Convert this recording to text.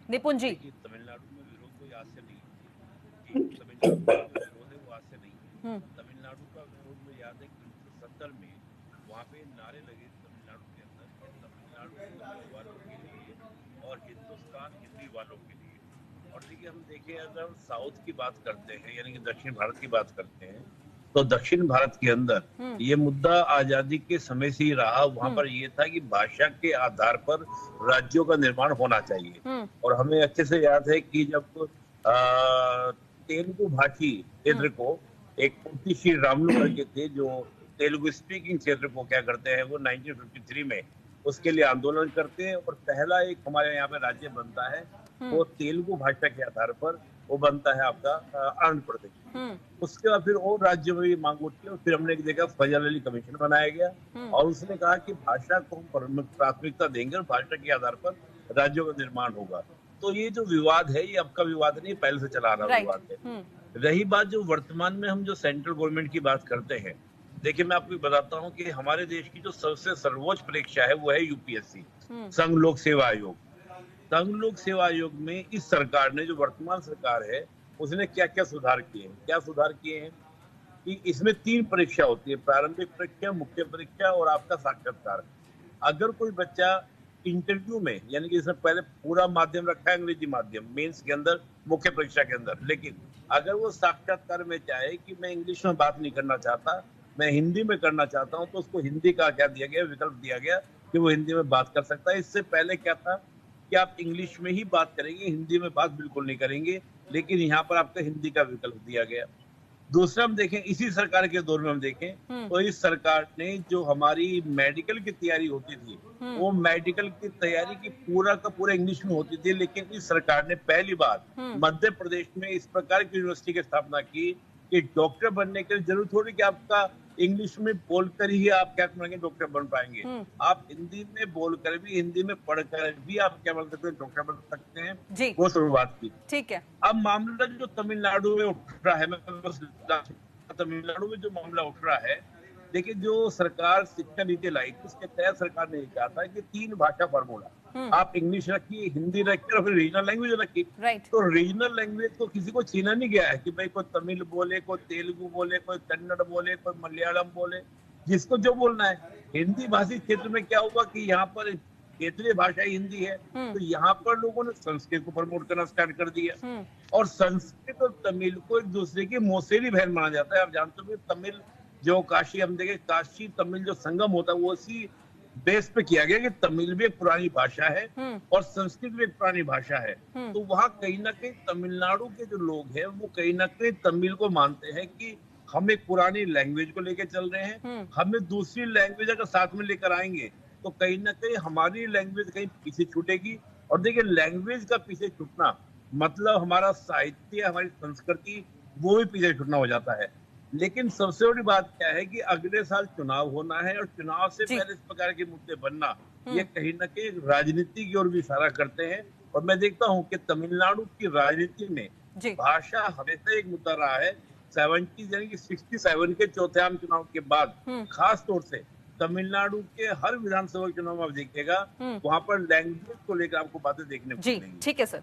निपुण जी। देखिए, तमिलनाडु में विरोध कोई आज से नहीं है। जी, तमिलनाडु में जो विरोध है वो आज से नहीं हम्म। है। तमिलनाडु का विरोध मुझे याद है कि 1970 में वहाँ पे नारे लगे तमिलनाडु के अंदर कि तमिलनाडु तमिल वालों के लिए और हिंदुस्तान हिंदी वालों के लिए। और देखिए, हम देखें अगर हम साउथ की बात करते हैं यानी कि दक्षिण भारत की बात करते हैं, तो दक्षिण भारत के अंदर हम्म। ये मुद्दा आजादी के समय से ही रहा। वहां हम्म। पर ये था कि भाषा के आधार पर राज्यों का निर्माण होना चाहिए। हम्म। और हमें अच्छे से याद है कि जब तेलुगु भाषी हम्म। क्षेत्र को एक पोती श्री रामुलु करके थे जो तेलुगु स्पीकिंग क्षेत्र को क्या करते हैं, वो 1953 में उसके लिए आंदोलन करते हैं और पहला एक हमारे यहाँ पे राज्य बनता है, हम्म। वो तेलुगु भाषा के आधार पर वो बनता है आपका आंध्र प्रदेश। हम्म। उसके बाद फिर और राज्यों में भी मांग उठी और फिर हमने देखा फजल अली कमीशन बनाया गया हम्म। और उसने कहा कि भाषा को हम प्राथमिकता देंगे और भाषा के आधार पर राज्यों का निर्माण होगा। तो ये जो विवाद है, ये अब का विवाद नहीं, पहले से चला आ रहा राइट। विवाद है। हम्म। रही बात जो वर्तमान में हम जो सेंट्रल गवर्नमेंट की बात करते हैं, देखिए मैं आपको बताता हूँ कि हमारे देश की जो सबसे सर्वोच्च परीक्षा है वो है यूपीएससी, हम्म। संघ लोक सेवा आयोग। संघ लोक सेवा आयोग में इस सरकार ने, जो वर्तमान सरकार है, उसने क्या क्या सुधार किए हैं, क्या सुधार किए हैं कि इसमें 3 परीक्षा होती है, प्रारंभिक परीक्षा, मुख्य परीक्षा और आपका साक्षात्कार। अगर कोई बच्चा इंटरव्यू में, यानी कि इसमें पहले पूरा माध्यम रखा है अंग्रेजी माध्यम मेंस के अंदर, मुख्य परीक्षा के अंदर, लेकिन अगर वो साक्षात्कार में चाहे कि मैं इंग्लिश में बात नहीं करना चाहता, मैं हिंदी में करना चाहता हूं, तो उसको हिंदी का क्या दिया गया, विकल्प दिया गया कि वो हिंदी में बात कर सकता है। इससे पहले क्या था कि आप इंग्लिश में ही बात करेंगे, हिंदी में बात बिल्कुल नहीं करेंगे, लेकिन यहाँ पर आपको हिंदी का विकल्प दिया गया। दूसरा हम देखें, इसी सरकार के दौर में हम देखें हम्म। तो इस सरकार ने जो हमारी मेडिकल की तैयारी होती थी, हम्म। वो मेडिकल की तैयारी की पूरा का पूरा इंग्लिश में होती थी, लेकिन इस सरकार ने पहली बार हम्म। मध्य प्रदेश में इस प्रकार की यूनिवर्सिटी की स्थापना की कि डॉक्टर बनने के लिए जरूर थोड़ी कि आपका इंग्लिश में बोलकर ही आप क्या करेंगे, डॉक्टर बन पाएंगे। हम्म। आप हिंदी में बोलकर भी, हिंदी में पढ़कर भी आप क्या बन सकते हैं, डॉक्टर बन सकते हैं। जी। वो शुरुआत की। ठीक है। अब मामला जो तमिलनाडु में उठ रहा है, मैं बस तमिलनाडु में जो मामला उठ रहा है, देखिए जो सरकार शिक्षा नीति लाई थी, उसके तहत सरकार ने कहा था कि 3 भाषा फॉर्मूला, हम्म। आप इंग्लिश रखिए, हिंदी रखिए और फिर रीजनल लैंग्वेज रखिए। राइट। तो रीजनल लैंग्वेज को किसी को छीना नहीं गया है कि भाई कोई तमिल बोले, कोई तेलुगु बोले, कोई कन्नड़ बोले, कोई मलयालम बोले, जिसको जो बोलना है। हिंदी भाषी क्षेत्र में क्या हुआ कि यहाँ पर क्षेत्रीय भाषा हिंदी है, हम्म। तो यहाँ पर लोगों ने संस्कृत को प्रमोट करना स्टार्ट कर दिया। हम्म। और संस्कृत और तमिल को एक दूसरे की मौसेरी बहन माना जाता है। आप जानते हो तमिल जो काशी, हम देखें काशी तमिल जो संगम होता है वो इसी बेस पे किया गया कि तमिल भी एक पुरानी भाषा है हम्म। और संस्कृत भी एक पुरानी भाषा है। हम्म। तो वहां कहीं ना कहीं तमिलनाडु के जो लोग हैं वो कहीं ना कहीं तमिल को मानते हैं कि हम एक पुरानी लैंग्वेज को लेकर चल रहे हैं, हम्म। हमें दूसरी लैंग्वेज अगर साथ में लेकर आएंगे तो कहीं ना कहीं हमारी लैंग्वेज कहीं पीछे छूटेगी। और देखिए, लैंग्वेज का पीछे छूटना मतलब हमारा साहित्य, हमारी संस्कृति, वो भी पीछे छूटना हो जाता है। लेकिन सबसे बड़ी बात क्या है कि अगले साल चुनाव होना है और चुनाव से जी। पहले इस प्रकार के मुद्दे बनना, ये हम्म। कहीं ना कहीं राजनीति की ओर भी इशारा करते हैं। और मैं देखता हूं कि तमिलनाडु की राजनीति में जी। भाषा हमेशा एक मुद्दा रहा है। 70 यानी कि 67 के चौथे आम चुनाव के बाद हम्म। खास तौर से तमिलनाडु के हर विधानसभा चुनाव में आप देखिएगा, हम्म। वहां पर लैंग्वेज को लेकर आपको बातें देखने को जी। मिलेंगी। ठीक है सर।